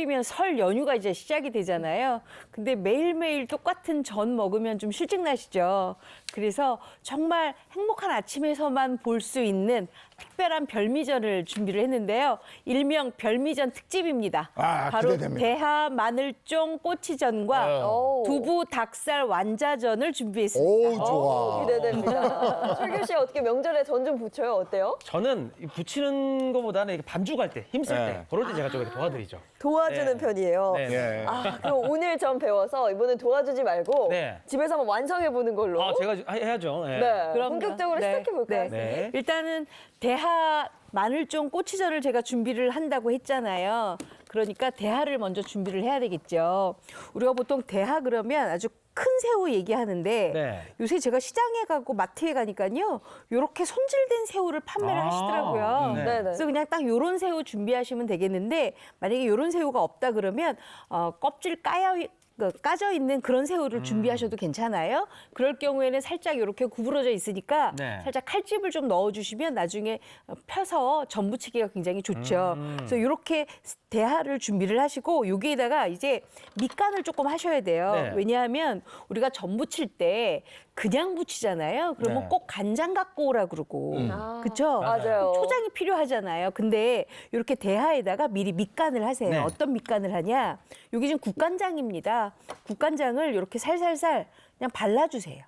6월이면 설 연휴가 이제 시작이 되잖아요. 근데 매일매일 똑같은 전 먹으면 좀 실증나시죠? 그래서 정말 행복한 아침에서만 볼 수 있는 특별한 별미전을 준비를 했는데요. 일명 별미전 특집입니다. 바로 기대됩니다. 대하 마늘쫑 꼬치전과 두부 닭살 완자전을 준비했습니다. 오, 좋아. 기대됩니다. 철규 씨 어떻게 명절에 전 좀 부쳐요? 어때요? 저는 이 부치는 것보다는 이렇게 반죽할 때, 힘쓸 네. 때, 그럴 때 제가 좀 이렇게 도와드리죠. 도와주는 네. 편이에요. 네. 예. 아, 그럼 오늘 전 배워서 이번엔 도와주지 말고 네. 집에서 한번 완성해 보는 걸로. 제가 해야죠. 네. 네. 그럼요. 본격적으로 네. 시작해 볼까요? 네. 일단은 대하 마늘쫑 꼬치전을 제가 준비를 한다고 했잖아요. 그러니까 대하를 먼저 준비를 해야 되겠죠. 우리가 보통 대하 그러면 아주 큰 새우 얘기하는데 네. 요새 제가 시장에 가고 마트에 가니까요. 이렇게 손질된 새우를 판매를 하시더라고요. 네. 네네. 그래서 그냥 딱 요런 새우 준비하시면 되겠는데 만약에 요런 새우가 없다 그러면 껍질 까져 있는 그런 새우를 준비하셔도 괜찮아요. 그럴 경우에는 살짝 이렇게 구부러져 있으니까 네. 살짝 칼집을 좀 넣어주시면 나중에 펴서 전 부치기가 굉장히 좋죠. 그래서 이렇게 대하를 준비를 하시고 여기에다가 이제 밑간을 조금 하셔야 돼요. 네. 왜냐하면 우리가 전 부칠 때 그냥 부치잖아요. 그러면 네. 꼭 간장 갖고 오라 그러고. 아, 그렇죠? 맞아요. 초장이 필요하잖아요. 근데 이렇게 대하에다가 미리 밑간을 하세요. 네. 어떤 밑간을 하냐? 여기 지금 국간장입니다. 국간장을 이렇게 살살살 그냥 발라주세요.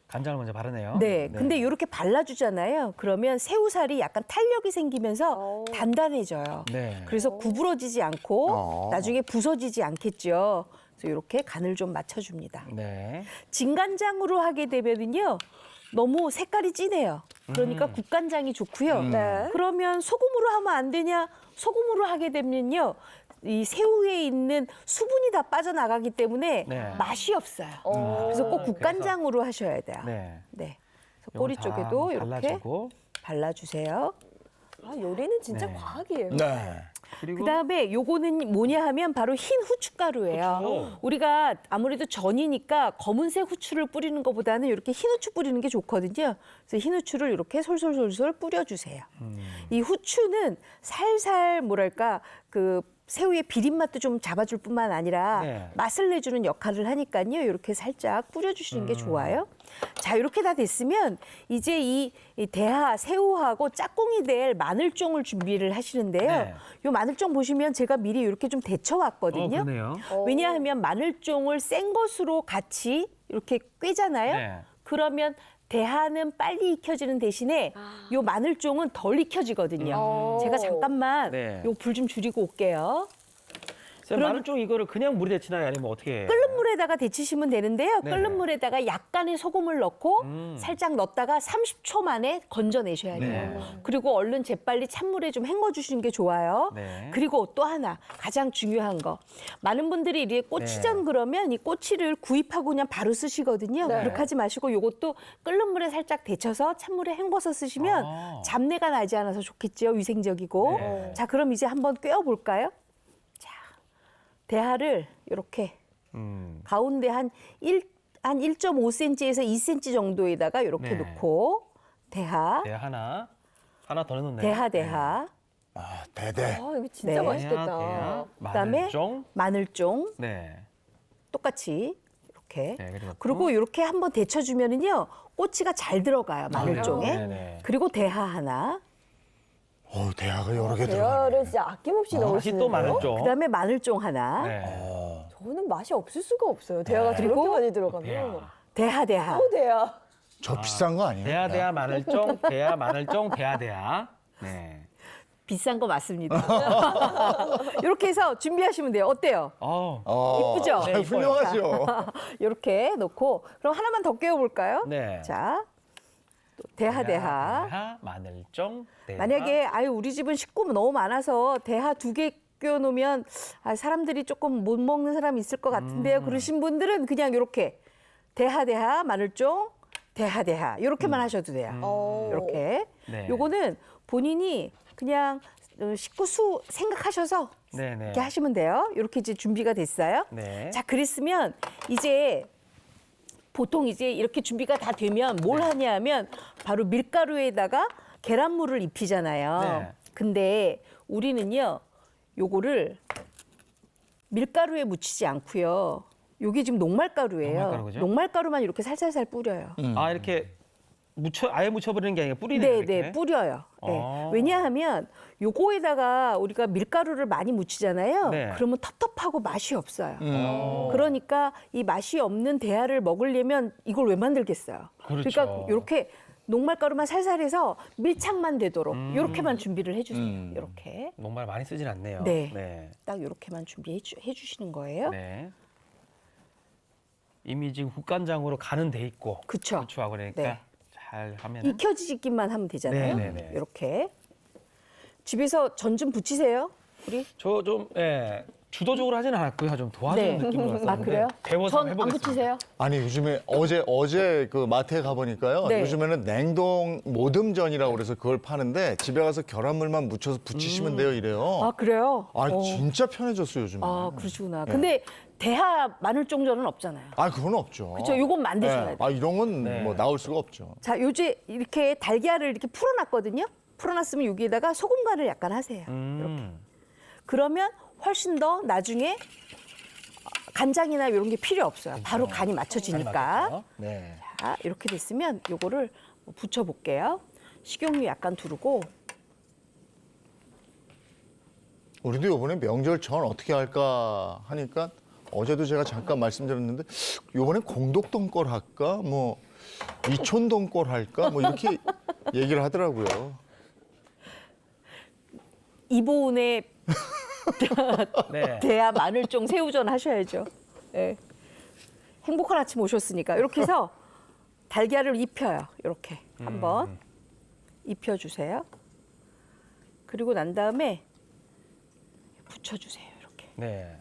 간장을 먼저 바르네요. 네. 근데 이렇게 발라주잖아요. 그러면 새우살이 약간 탄력이 생기면서 단단해져요. 네. 그래서 구부러지지 않고 어. 나중에 부서지지 않겠죠. 그래서 이렇게 간을 좀 맞춰줍니다. 네. 진간장으로 하게 되면은요. 너무 색깔이 진해요. 그러니까 국간장이 좋고요. 네. 그러면 소금으로 하면 안 되냐? 소금으로 하게 되면요. 이 새우에 있는 수분이 다 빠져나가기 때문에 네. 맛이 없어요. 어. 그래서 꼭 국간장으로 하셔야 돼요. 네. 네. 그래서 꼬리 요거 다 쪽에도 이렇게 발라주고. 발라주세요. 아, 요리는 진짜 네. 과학이에요. 네. 그리고 그다음에 요거는 뭐냐 하면 바로 흰 후춧가루예요. 후추. 우리가 아무래도 전이니까 검은색 후추를 뿌리는 것보다는 이렇게 흰 후추 뿌리는 게 좋거든요. 그래서 흰 후추를 이렇게 솔솔솔솔 뿌려주세요. 이 후추는 살살 뭐랄까 그 새우의 비린맛도 좀 잡아줄 뿐만 아니라 네. 맛을 내주는 역할을 하니까요. 이렇게 살짝 뿌려주시는 게 좋아요. 자, 이렇게 다 됐으면 이제 이 대하 새우하고 짝꿍이 될 마늘쫑을 준비를 하시는데요. 네. 요 마늘쫑 보시면 제가 미리 이렇게 좀 데쳐왔거든요. 그러네요. 왜냐하면 마늘쫑을 센 것으로 같이 이렇게 꿰잖아요. 네. 그러면 대하는 빨리 익혀지는 대신에 요 마늘쫑은 덜 익혀지거든요. 제가 잠깐만 네. 요 불 좀 줄이고 올게요. 쌤, 마늘쫑 이거를 그냥 물에 데치나요? 아니면 어떻게 해요? 끓는 물에다가 데치시면 되는데요. 네. 끓는 물에다가 약간의 소금을 넣고 살짝 넣었다가 30초 만에 건져내셔야 돼요. 네. 그리고 얼른 재빨리 찬물에 좀 헹궈주시는 게 좋아요. 네. 그리고 또 하나 가장 중요한 거. 많은 분들이 이렇게 꼬치전 네. 그러면 이 꼬치를 구입하고 그냥 바로 쓰시거든요. 네. 그렇게 하지 마시고 요것도 끓는 물에 살짝 데쳐서 찬물에 헹궈서 쓰시면 아. 잡내가 나지 않아서 좋겠죠. 위생적이고. 네. 자, 그럼 이제 한번 꿰어볼까요? 대하를 이렇게 가운데 한 1.5cm에서 2cm 정도에다가 이렇게 네. 넣고 대하, 네, 하나 더 넣었네요. 대하. 아, 대대. 아, 이거 진짜 네. 맛있겠다. 대하, 그다음에 마늘쫑. 마늘쫑 네. 똑같이 이렇게. 네, 그리고 또. 그리고 이렇게 한번 데쳐주면은요 꼬치가 잘 들어가요 마늘쫑에. 네네. 그리고 대하 하나. 대하가 여러 개 들어가네. 대화를 진짜 아낌없이 다시 넣으시는 또 마늘쫑. 그다음에 마늘쫑 하나. 네. 저는 맛이 없을 수가 없어요. 대화가 저렇게 그리고 많이 들어가면. 대하. 대하. 대화. 저 비싼 거 아니에요? 대하 마늘쫑, 대하 마늘쫑, 대하. 네. 비싼 거 맞습니다. 이렇게 해서 준비하시면 돼요. 어때요? 이쁘죠? 네, 훌륭하죠. 이렇게 놓고 그럼 하나만 더 꿰어볼까요? 네. 자, 또 대하. 대하, 마늘쫑, 대하. 만약에 우리 집은 식구 너무 많아서 대하 2개 꿰어놓으면 사람들이 조금 못 먹는 사람이 있을 것 같은데요. 그러신 분들은 그냥 이렇게 대하 마늘쫑 대하 이렇게만 하셔도 돼요. 이렇게. 네. 요거는 본인이 그냥 식구 수 생각하셔서 네네. 이렇게 하시면 돼요. 이렇게 이제 준비가 됐어요. 네. 자, 그랬으면 이제 보통 이제 이렇게 준비가 다 되면 뭘 하냐면 바로 밀가루에다가 계란물을 입히잖아요. 네. 근데 우리는요. 요거를 밀가루에 묻히지 않고요. 요게 지금 녹말가루예요. 녹말가루죠? 녹말가루만 이렇게 살살살 뿌려요. 아, 이렇게 아예 묻혀버리는 게 아니라 뿌리네요. 네, 이렇게. 네, 뿌려요. 네. 아. 왜냐하면 요거에다가 우리가 밀가루를 많이 묻히잖아요. 네. 그러면 텁텁하고 맛이 없어요. 어. 그러니까 이 맛이 없는 대하를 먹으려면 이걸 왜 만들겠어요? 그렇죠. 그러니까 이렇게 녹말가루만 살살해서 밀착만 되도록 이렇게만 준비를 해주세요. 이렇게 녹말 많이 쓰진 않네요. 네. 네. 딱 이렇게만 준비해 주시는 거예요. 네. 이미 지금 국간장으로 간은 돼 있고 그쵸. 후추하고 그러니까 네. 잘 하면 익혀지기만 하면 되잖아요. 네, 네, 네. 이렇게 집에서 전 좀 부치세요, 우리? 저 좀 예, 주도적으로 하진 않았고요. 좀 도와주는 느낌으로 왔었는데 아 그래요? 배워서 전 안 해보겠습니다. 부치세요? 아니 요즘에 어제 그 마트에 가보니까요. 네. 요즘에는 냉동 모듬전이라고 그래서 그걸 파는데 집에 가서 계란물만 묻혀서 부치시면 돼요 이래요. 아 그래요? 진짜 편해졌어요 요즘에. 아 그러시구나. 네. 근데 대하 마늘종전은 없잖아요. 그건 없죠. 그렇죠. 요건 만드셔야 돼요. 이런 건 네. 뭐 나올 수가 없죠. 자, 요새 이렇게 달걀을 이렇게 풀어놨거든요. 풀어놨으면 여기에다가 소금 간을 약간 하세요. 그러면 훨씬 더 나중에 간장이나 이런 게 필요 없어요. 바로 간이 맞춰지니까. 맞췄죠? 네. 자, 이렇게 됐으면 요거를 부쳐볼게요. 식용유 약간 두르고. 우리도 이번에 명절 전 어떻게 할까 하니까 어제도 제가 잠깐 말씀드렸는데 이번에 공덕동 걸 할까 뭐 이촌동 걸 할까 뭐 이렇게 얘기를 하더라고요. 이보은의 네. 대하 마늘종 새우전 하셔야죠. 네. 행복한 아침 오셨으니까 이렇게 해서 달걀을 입혀요. 이렇게 한번 입혀주세요. 그리고 난 다음에 붙여주세요. 이렇게. 네.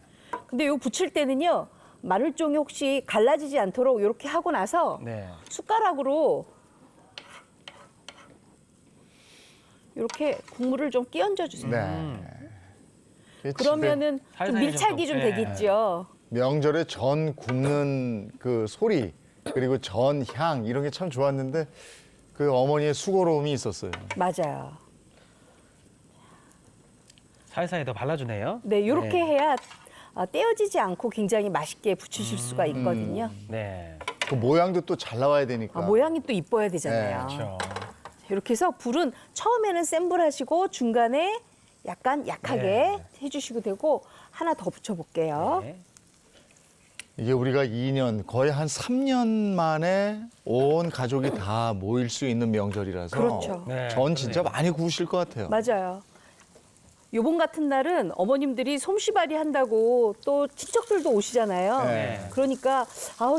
근데 요 붙일 때는요. 마늘종이 혹시 갈라지지 않도록 이렇게 하고 나서 네. 숟가락으로 이렇게 국물을 좀 끼얹어 주세요. 네. 그러면은 좀 살살 밀착이 좀 네. 되겠죠. 명절에 전 굽는 그 소리 그리고 전 향 이런 게 참 좋았는데 그 어머니의 수고로움이 있었어요. 맞아요. 살살 더 발라주네요. 네, 이렇게 해야 떼어지지 않고 굉장히 맛있게 부치실 수가 있거든요. 네. 그 모양도 또 잘 나와야 되니까. 모양이 또 이뻐야 되잖아요. 그렇죠. 이렇게 해서 불은 처음에는 센 불 하시고 중간에 약간 약하게 네. 해주시고 되고 하나 더 붙여볼게요. 네. 이게 우리가 2년 거의 한 3년 만에 온 가족이 다 모일 수 있는 명절이라서 그렇죠. 네, 전 진짜 그러네요. 많이 구우실 것 같아요. 맞아요. 요번 같은 날은 어머님들이 솜씨발이 한다고 또 친척들도 오시잖아요. 네. 그러니까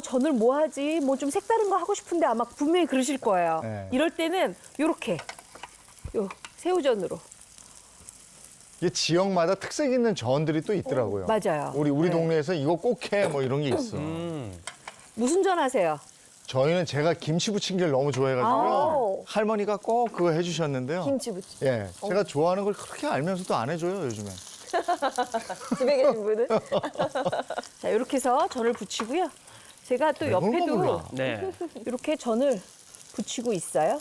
전을 뭐 하지? 뭐 좀 색다른 거 하고 싶은데 아마 분명히 그러실 거예요. 네. 이럴 때는 요렇게 요 새우전으로. 이게 지역마다 특색 있는 전들이 또 있더라고요. 맞아요. 우리 네. 동네에서 이거 꼭 해 뭐 이런 게 있어. 무슨 전 하세요? 저희는 제가 김치 부침개를 너무 좋아해가지고요. 아우. 할머니가 꼭 그거 해주셨는데요. 김치부치. 예, 제가 좋아하는 걸 그렇게 알면서도 안 해줘요 요즘에. 집에 계신 분은? 자, 이렇게 해서 전을 부치고요. 제가 또 그런 거 옆에도 몰라. 네. 이렇게 전을 부치고 있어요.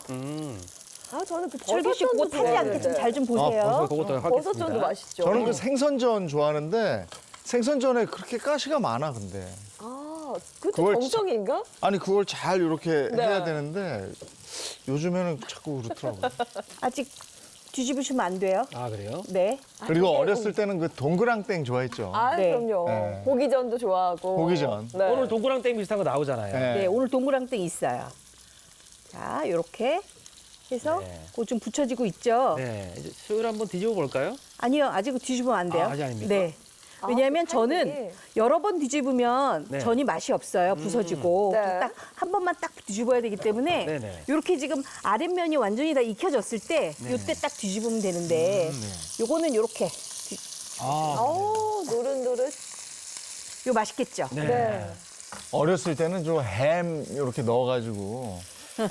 저는 그 철기 씨 그거 타지 않게 좀 잘 좀 보세요. 그것도 하겠습니다. 버섯전도 맛있죠. 저는 그 생선전 좋아하는데 생선전에 그렇게 가시가 많아 근데. 그것도 그걸 정성인가? 아니 그걸 잘 이렇게 네. 해야 되는데 요즘에는 자꾸 그렇더라고요. 아직 뒤집으시면 안 돼요. 아, 그래요? 네. 그리고 근데 어렸을 때는 그 동그랑땡 좋아했죠. 네. 그럼요. 네. 고기전도 좋아하고. 고기전. 네. 오늘 동그랑땡 비슷한 거 나오잖아요. 네. 네, 오늘 동그랑땡 있어요. 자, 이렇게 해서 네. 그거 좀 붙여지고 있죠. 네. 이제 수율 한번 뒤집어 볼까요? 아니요, 아직 뒤집으면 안 돼요. 아직 아닙니까? 네. 왜냐하면 그 저는 타이밍이. 여러 번 뒤집으면 네. 전이 맛이 없어요. 부서지고. 네. 딱 한 번만 딱 뒤집어야 되기 때문에 네네. 이렇게 지금 아랫면이 완전히 다 익혀졌을 때 네네. 이때 딱 뒤집으면 되는데 요거는 요렇게. 아, 아우, 노릇노릇. 요 맛있겠죠? 네. 네. 어렸을 때는 좀 햄 이렇게 넣어가지고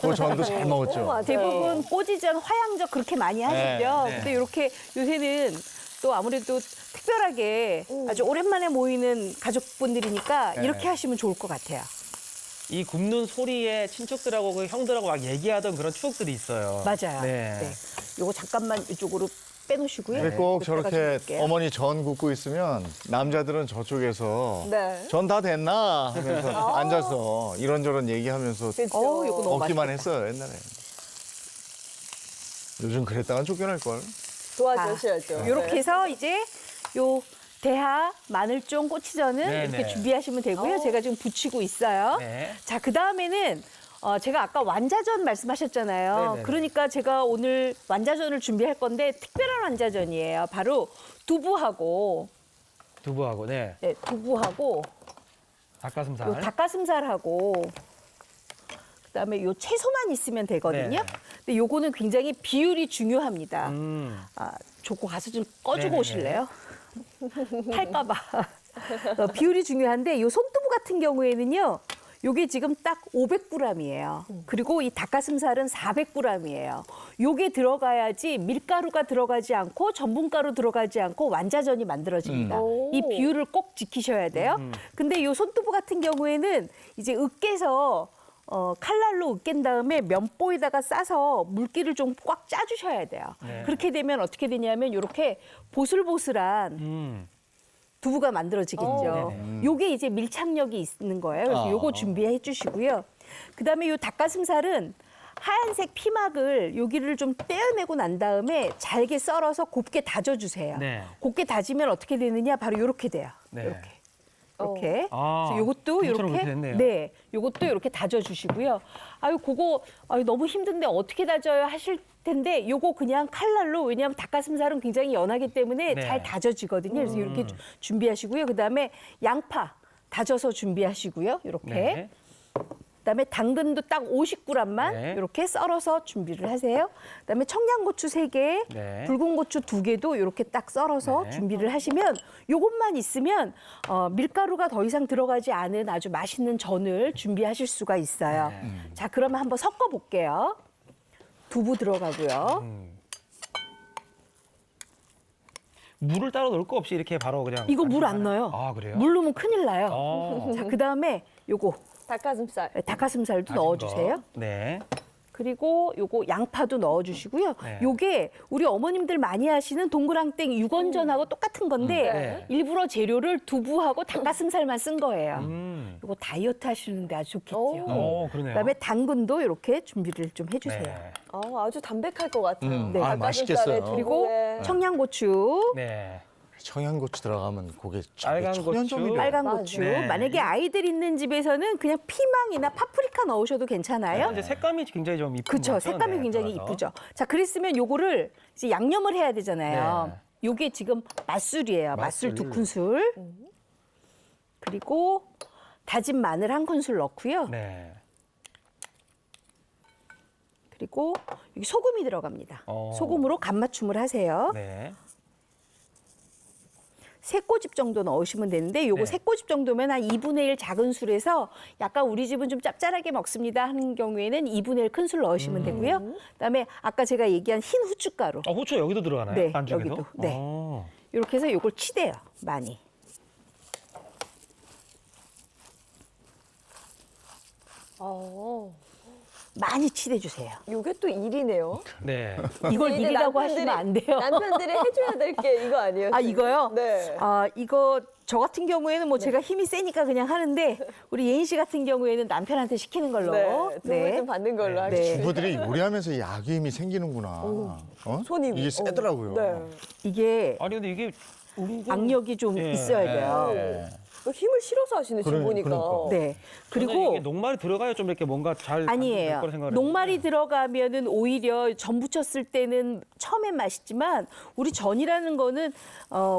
그 전도 잘 먹었죠. 맞아요. 대부분 꼬지전, 화양젓 그렇게 많이 하시죠. 네. 근데 이렇게 요새는 또 아무래도 특별하게 아주 오랜만에 모이는 가족분들이니까 네. 이렇게 하시면 좋을 것 같아요. 이 굽는 소리에 친척들하고 그 형들하고 막 얘기하던 그런 추억들이 있어요. 맞아요. 네. 네. 요거 잠깐만 이쪽으로 빼놓으시고요. 근데 꼭 네, 저렇게 들어가서 볼게요. 어머니 전 굽고 있으면 남자들은 저쪽에서 네. 전 다 됐나 하면서 앉아서 이런저런 얘기하면서 그렇죠. 이거 너무 먹기만 맛있겠다. 했어요 옛날에. 요즘 그랬다간 쫓겨날걸. 도와주셔야죠. 이렇게 네. 해서 이제 요 대하 마늘쫑 꼬치전은 네, 이렇게 네. 준비하시면 되고요. 제가 지금 부치고 있어요. 네. 자, 그 다음에는 제가 아까 완자전 말씀하셨잖아요. 네, 네, 네. 그러니까 제가 오늘 완자전을 준비할 건데 특별한 완자전이에요. 바로 두부하고 두부하고 네. 네, 두부하고 닭가슴살. 요 닭가슴살하고 그다음에 요 채소만 있으면 되거든요. 네. 근데 요거는 굉장히 비율이 중요합니다. 좋고 가서 좀 꺼주고 네네네. 오실래요? 탈까봐. 비율이 중요한데 요 손두부 같은 경우에는요. 요게 지금 딱 500g이에요. 그리고 이 닭가슴살은 400g이에요. 요게 들어가야지 밀가루가 들어가지 않고 전분가루 들어가지 않고 완자전이 만들어집니다. 오. 이 비율을 꼭 지키셔야 돼요. 근데 요 손두부 같은 경우에는 이제 으깨서 칼날로 으깬 다음에 면보에다가 싸서 물기를 좀 꽉 짜주셔야 돼요. 네. 그렇게 되면 어떻게 되냐면 이렇게 보슬보슬한 두부가 만들어지겠죠. 네네. 요게 이제 밀착력이 있는 거예요. 그래서 요거 준비해 주시고요. 그다음에 요 닭가슴살은 하얀색 피막을 여기를 좀 떼어내고 난 다음에 잘게 썰어서 곱게 다져주세요. 네. 곱게 다지면 어떻게 되느냐? 바로 이렇게 돼요. 네. 이렇게. 이렇게. 아, 그래서 요것도 김처럼 이렇게 이렇게 됐네요. 네, 요것도 이렇게 다져주시고요. 아유, 그거 너무 힘든데 어떻게 다져요 하실 텐데 요거 그냥 칼날로 왜냐하면 닭가슴살은 굉장히 연하기 때문에 네. 잘 다져지거든요. 그래서 이렇게 준비하시고요. 그다음에 양파 다져서 준비하시고요. 이렇게. 네. 그다음에 당근도 딱 50g만 네. 이렇게 썰어서 준비를 하세요. 그다음에 청양고추 3개, 네. 붉은 고추 2개도 이렇게 딱 썰어서 네. 준비를 하시면 요것만 있으면 밀가루가 더 이상 들어가지 않은 아주 맛있는 전을 준비하실 수가 있어요. 네. 자, 그러면 한번 섞어 볼게요. 두부 들어가고요. 물을 따로 넣을 거 없이 이렇게 바로 그냥. 이거 물 안 넣어요. 아, 그래요? 물 넣으면 큰일 나요. 어. 자, 그다음에 요거 닭가슴살. 닭가슴살도 다진 넣어주세요. 거. 네. 그리고 요거 양파도 넣어주시고요. 네. 요게 우리 어머님들 많이 하시는 동그랑땡 육원전하고 똑같은 건데 네. 일부러 재료를 두부하고 닭가슴살만 쓴 거예요. 음. 요거 다이어트 하시는데 아주 좋겠죠. 오. 그러네요. 그다음에 당근도 이렇게 준비를 좀 해주세요. 네. 아주 담백할 것 같아요. 네. 아, 닭가슴살에 맛있겠어요. 두부에. 그리고 청양고추, 네. 청양고추 들어가면 그게 빨간 천연조미료. 고추. 빨간 맞아요. 고추. 네. 만약에 아이들 있는 집에서는 그냥 피망이나 파프리카 넣으셔도 괜찮아요. 이제 색감이 굉장히 좀 이쁜 그렇죠. 것 같죠? 색감이 네, 굉장히 들어가서. 이쁘죠. 자, 그랬으면 요거를 이제 양념을 해야 되잖아요. 네. 요게 지금 맛술이에요. 맛술 맛술. 2큰술. 그리고 다진 마늘 1큰술 넣고요. 네. 그리고 여기 소금이 들어갑니다. 어. 소금으로 간맞춤을 하세요. 네. 3꼬집 정도 넣으시면 되는데 요거 네. 3꼬집 정도면 한 2분의 1 작은 술에서 약간 우리 집은 좀 짭짤하게 먹습니다 하는 경우에는 2분의 1 큰 술 넣으시면 되고요. 그다음에 아까 제가 얘기한 흰 후춧가루. 후추 여기도 들어가나요? 네, 안쪽에도? 여기도. 네. 어. 이렇게 해서 요걸 치대요. 많이. 많이 치대주세요. 이게 또 일이네요. 네. 이걸 이제 일이라고 남편들이- 하시면 안 돼요. 남편들이 해줘야 될 게 이거 아니에요? 아, 지금? 이거요? 네. 이거 저 같은 경우에는 뭐 제가 힘이 세니까 그냥 하는데 우리 예인 씨 같은 경우에는 남편한테 시키는 걸로. 네. 도움을 좀 받는 걸로 네. 하겠습니다. 주부들이 요리하면서 야기임이 생기는구나. 손이 이게 세더라고요. 네. 이게 아니 근데 이게 우리 좀- 악력이 좀 예. 있어야 돼요. 네. 힘을 실어서 하시네 지금 보니까. 그러니까. 네. 저는 그리고 이게 녹말이 들어가야 좀 이렇게 뭔가 잘 될 아니에요. 거라 생각을 녹말이 했는데. 들어가면은 오히려 전 부쳤을 때는 처음엔 맛있지만 우리 전이라는 거는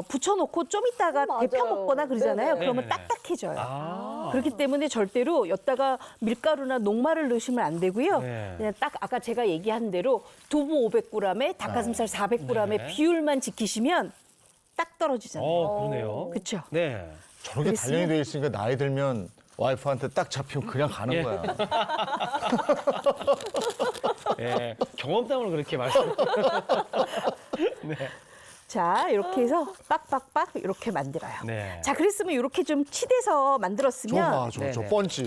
부쳐놓고 좀 있다가 맞아요. 데펴 먹거나 그러잖아요. 네네. 그러면 네네네. 딱딱해져요. 아. 그렇기 때문에 절대로 여기다가 밀가루나 녹말을 넣으시면 안 되고요. 네. 그냥 딱 아까 제가 얘기한 대로 두부 500g에 닭가슴살 400g의 네. 비율만 지키시면 딱 떨어지잖아요. 그러네요. 그렇죠? 네. 저렇게 단련이 돼 있으니까 나이 들면 와이프한테 딱 잡히면 그냥 가는 예. 거야. 예. 경험담을 그렇게 말씀. 자, 이렇게 해서 빡빡빡 이렇게 만들어요. 네. 자, 그랬으면 이렇게 좀 치대서 만들었으면 저 네네. 뻔치.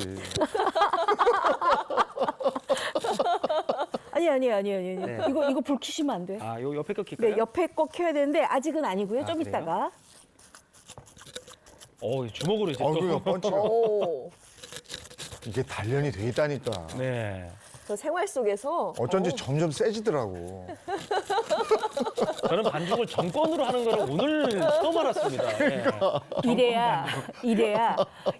아니. 네. 이거 불 켜시면 안 돼요. 아, 요 옆에 거 킬까요? 네, 옆에 거 켜야 되는데 아직은 아니고요. 아, 좀 그래요? 이따가. 주먹으로 이제 얼굴가 또. 펀치가. 오. 이게 단련이 돼 있다니까. 네. 저 생활 속에서 어쩐지 점점 세지더라고. 저는 반죽을 정권으로 하는 걸 오늘 처음 알았습니다. 네. 이래야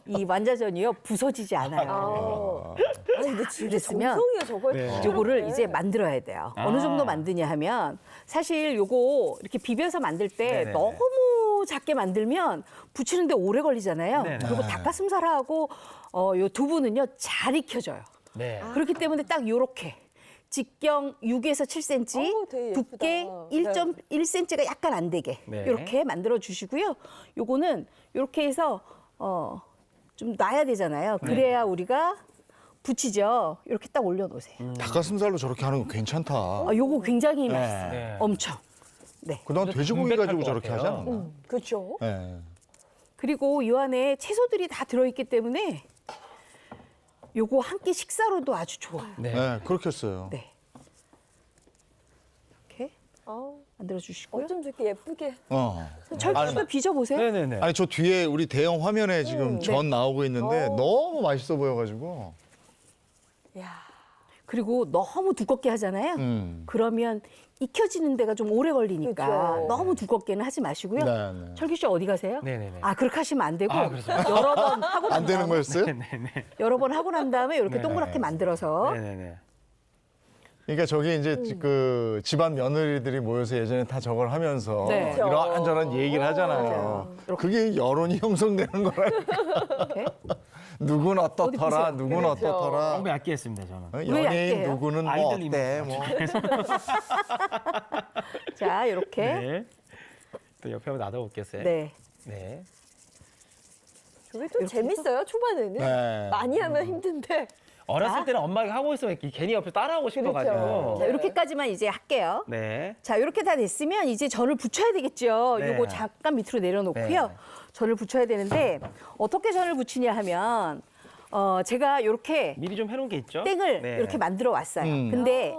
이 완자전이요 부서지지 않아요. 아니 근데 진짜 그랬으면 정성이에요 저걸. 네. 요거를 이제 만들어야 돼요. 어느 정도 만드냐 하면 사실 요거 이렇게 비벼서 만들 때 네네네. 너무 작게 만들면 부치는데 오래 걸리잖아요. 네네. 그리고 닭가슴살하고 요 두부는요 잘 익혀져요. 네. 그렇기 때문에 딱 요렇게 직경 6에서 7cm, 되게 두께 예쁘다. 1.1cm가 약간 안 되게 네. 이렇게 만들어 주시고요. 요거는 요렇게 해서 좀 놔야 되잖아요. 그래야 우리가 부치죠. 이렇게 딱 올려놓으세요. 닭가슴살로 저렇게 하는 거 괜찮다. 요거 굉장히 맛있어요. 네. 엄청. 네. 그동안 돼지고기 담백할 가지고 것 저렇게 하지 같아요. 않나? 그렇죠. 네. 그리고 이 안에 채소들이 다 들어있기 때문에 요거 한 끼 식사로도 아주 좋아요. 네. 네, 그렇게 했어요. 네. 이렇게 아우, 만들어 주시고요. 어쩜 저렇게 예쁘게. 철국도 빚어보세요. 네네네. 아니 저 뒤에 우리 대형 화면에 지금 전 나오고 있는데 너무 맛있어 보여가지고. 야. 그리고 너무 두껍게 하잖아요. 그러면 익혀지는 데가 좀 오래 걸리니까 그렇죠. 너무 두껍게는 하지 마시고요. 네, 네. 철규 씨 어디 가세요? 네네네. 아 그렇게 하시면 안 되고 아, 그렇죠. 여러 번 하고 난 안 되는 다음에 거였어요? 네네. 여러 번 하고 난 다음에 이렇게 네. 동그랗게 만들어서 네네네. 그러니까 저기 이제 그 집안 며느리들이 모여서 예전에 다 저걸 하면서 네. 이런저런 얘기를 하잖아요. 그게 여론이 형성되는 거라니까. 이렇게. 누군 보세요. 어떻더라, 누군 그렇죠. 어떻더라. 너무 얇게 했습니다, 저는. 왜 연예인 얇게요? 누구는 뭐 아이들이 어때, 뭐. 자 이렇게 네. 또 옆에 한번 놔둬볼겠어요. 네. 네. 저게 또 재밌어요 초반에는. 네. 많이 하면 힘든데. 어렸을 때는 엄마가 하고 있으면 괜히 옆에 따라하고 싶어가지고. 그렇죠. 자 이렇게까지만 이제 할게요. 네. 자 이렇게 다 됐으면 이제 전을 붙여야 되겠죠. 네. 요거 잠깐 밑으로 내려놓고요. 네. 전을 붙여야 되는데 어떻게 전을 붙이냐 하면 제가 이렇게 미리 좀 해놓은 게 있죠? 땡을 네. 이렇게 만들어 왔어요. 근데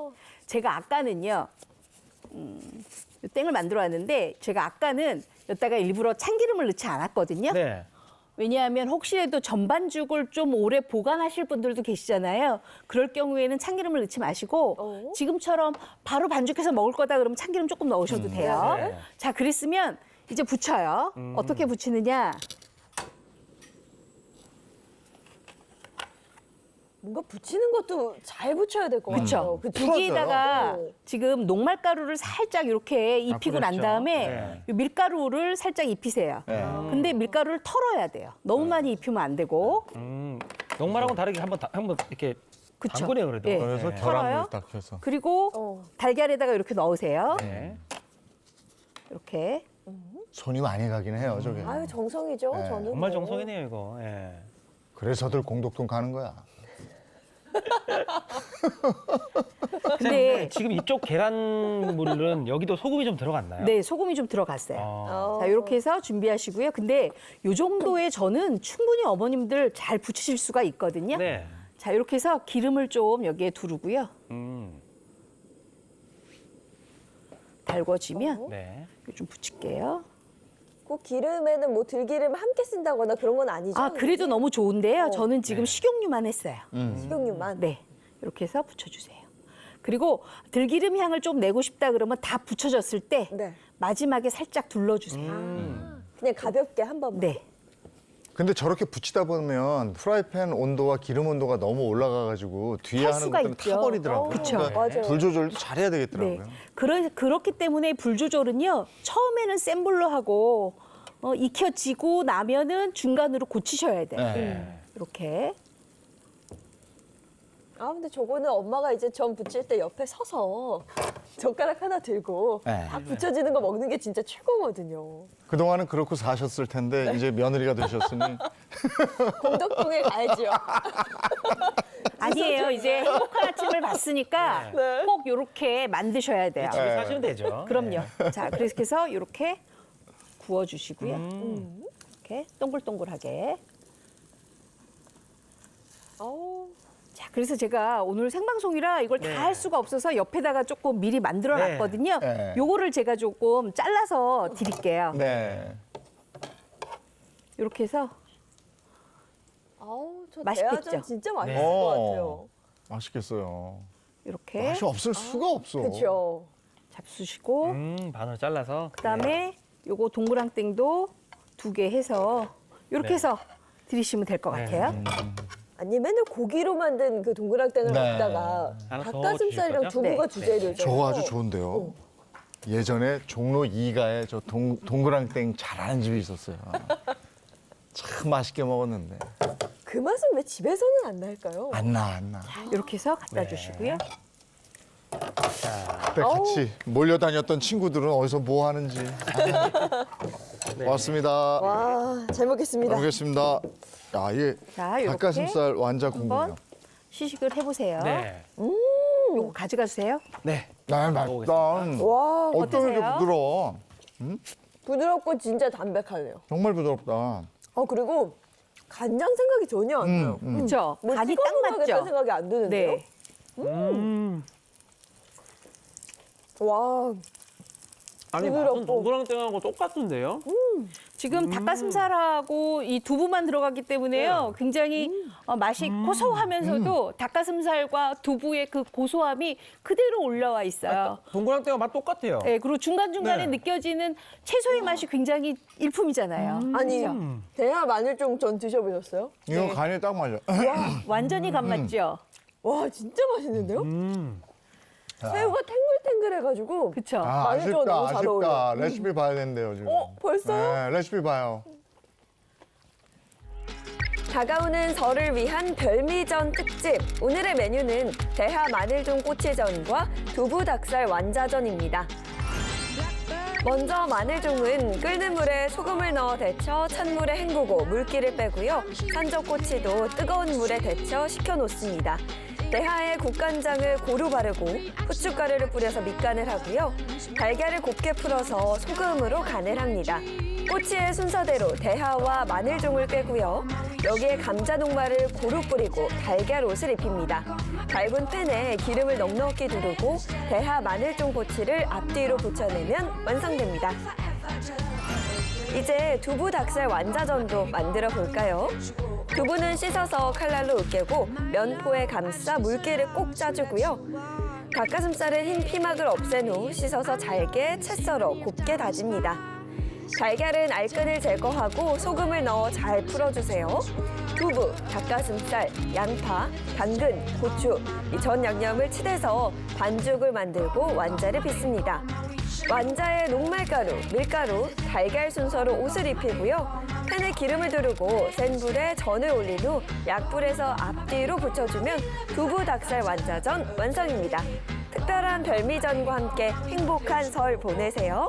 제가 아까는요, 이 땡을 만들어 왔는데 제가 아까는 여기다가 일부러 참기름을 넣지 않았거든요. 네. 왜냐하면 혹시라도 전반죽을 좀 오래 보관하실 분들도 계시잖아요. 그럴 경우에는 참기름을 넣지 마시고 지금처럼 바로 반죽해서 먹을 거다 그러면 참기름 조금 넣으셔도 돼요. 네. 자, 그랬으면 이제 붙여요. 어떻게 붙이느냐? 뭔가 붙이는 것도 잘 붙여야 될 것 같아요. 그렇죠. 그쵸? 여기에다가 어. 지금 녹말가루를 살짝 이렇게 입히고 난 그렇죠. 다음에 네. 이 밀가루를 살짝 입히세요. 근데 밀가루를 털어야 돼요. 너무 많이 입히면 안 되고. 녹말하고는 다르게 한번 이렇게 그쵸. 담그네요, 그래도. 예. 그래서 네. 털어요? 계란물 딱 해서. 그리고 달걀에다가 이렇게 넣으세요. 네. 이렇게. 손이 많이 가긴 해요, 저게. 아유 정성이죠. 네. 저는. 정말 뭐. 정성이네요, 이거. 예. 그래서들 공덕동 가는 거야. 근데 지금 이쪽 계란물은 여기도 소금이 좀 들어갔나요? 네, 소금이 좀 들어갔어요. 아, 자, 이렇게 해서 준비하시고요. 근데 요 정도의 저는 충분히 어머님들 잘 붙이실 수가 있거든요. 네. 자, 이렇게 해서 기름을 좀 여기에 두르고요. 달궈지면 네. 이거 좀 붙일게요. 꼭 기름에는 뭐 들기름 함께 쓴다거나 그런 건 아니죠? 아, 그래도 너무 좋은데요. 저는 지금 식용유만 했어요. 식용유만. 네, 이렇게 해서 붙여주세요. 그리고 들기름 향을 좀 내고 싶다 그러면 다 붙여졌을 때 네. 마지막에 살짝 둘러주세요. 그냥 가볍게 한 번만. 네. 근데 저렇게 붙이다 보면 프라이팬 온도와 기름 온도가 너무 올라가가지고 뒤에 탈 하는 수가 것들은 있죠. 타버리더라고요. 그쵸. 맞아요. 불 조절도 잘해야 되겠더라고요. 네. 그렇기 때문에 불 조절은요, 처음에는 센 불로 하고, 익혀지고 나면은 중간으로 고치셔야 돼요. 네. 이렇게. 아 근데 저거는 엄마가 이제 전 부칠 때 옆에 서서 젓가락 하나 들고 네. 딱 붙여지는 거 먹는 게 진짜 최고거든요. 그동안은 그렇고 사셨을 텐데 이제 며느리가 되셨으니 공덕동에 가야죠. 아니에요. 이제 행복한 아침을 봤으니까 네. 꼭 이렇게 만드셔야 돼요. 집에 사시면 되죠. 그럼요. 자, 그래서 이렇게 구워주시고요. 이렇게 동글동글하게. 어우, 자, 그래서 제가 오늘 생방송이라 이걸 다 할 수가 없어서 옆에다가 조금 미리 만들어 놨거든요. 네. 요거를 제가 조금 잘라서 드릴게요. 네. 이렇게 해서 아우, 저 맛있겠죠? 대하전 진짜 맛있을 네. 것 같아요. 맛있겠어요. 이렇게 맛이 없을 수가 없어. 그렇죠. 잡수시고 반을 잘라서. 그다음에 요거 동그랑땡도 2개 해서 이렇게 네. 해서 드리시면 될 것 네. 같아요. 아니 맨날 고기로 만든 그 동그랑땡을 네. 먹다가 하나 더 닭가슴살이랑 주실 두부가 네. 주재료죠. 저거 아주 좋은데요. 예전에 종로 2가에 저 동그랑땡 잘하는 집이 있었어요. 참 맛있게 먹었는데. 그 맛은 왜 집에서는 안 날까요? 안 나. 이렇게 해서 갖다 네. 주시고요. 그때 같이 몰려다녔던 친구들은 어디서 뭐 하는지. 네. 왔습니다. 와, 잘 먹겠습니다. 알겠습니다. 야, 이게 자, 이렇게 닭가슴살 완자 국물이요. 한번 시식을 해보세요. 네. 요거 가져가 주세요. 네. 아, 맛있다. 와, 어쩜 이렇게 어떠세요? 부드러워. 부드럽고 진짜 담백하네요. 정말 부드럽다. 그리고 간장 생각이 전혀 안 나요. 그렇죠? 뭐 간이 찍어 딱 먹어야겠다는 맞죠? 생각이 안 드는데요. 네. 와, 아니, 부드럽고. 맛은 동그랑땡하고 똑같은데요? 지금 닭가슴살하고 이 두부만 들어갔기 때문에요. 굉장히 맛이 고소하면서도 닭가슴살과 두부의 그 고소함이 그대로 올라와 있어요. 동그랑땡과 맛 똑같아요. 네, 그리고 중간중간에 네. 느껴지는 채소의 맛이 굉장히 일품이잖아요. 아니 그렇죠? 대하 마늘종 전 드셔보셨어요? 이거 네. 간이 딱 맞아. 완전히 간 맞죠? 와, 진짜 맛있는데요? 새우가 탱글탱글해가지고 그렇죠? 마늘종은 너무 잘 어울려요. 아쉽다. 레시피 봐야 된대요, 지금. 벌써요? 네, 레시피 봐요. 다가오는 설을 위한 별미전 특집. 오늘의 메뉴는 대하 마늘종 꼬치전과 두부 닭살 완자전입니다. 먼저 마늘종은 끓는 물에 소금을 넣어 데쳐 찬물에 헹구고 물기를 빼고요. 산적꼬치도 뜨거운 물에 데쳐 식혀놓습니다. 대하에 국간장을 고루 바르고 후춧가루를 뿌려서 밑간을 하고요. 달걀을 곱게 풀어서 소금으로 간을 합니다. 꼬치의 순서대로 대하와 마늘종을 꿰고요. 여기에 감자 녹말을 고루 뿌리고 달걀옷을 입힙니다. 밝은 팬에 기름을 넉넉히 두르고 대하 마늘종 꼬치를 앞뒤로 붙여내면 완성됩니다. 이제 두부 닭살 완자전도 만들어 볼까요? 두부는 씻어서 칼날로 으깨고 면포에 감싸 물기를 꼭 짜주고요. 닭가슴살은 흰 피막을 없앤 후 씻어서 잘게 채 썰어 곱게 다집니다. 달걀은 알끈을 제거하고 소금을 넣어 잘 풀어주세요. 두부, 닭가슴살, 양파, 당근, 고추, 이 전 양념을 치대서 반죽을 만들고 완자를 빚습니다. 완자에 녹말가루, 밀가루, 달걀 순서로 옷을 입히고요. 팬에 기름을 두르고 센 불에 전을 올린 후 약불에서 앞뒤로 붙여주면 두부 닭살 완자전 완성입니다. 특별한 별미전과 함께 행복한 설 보내세요.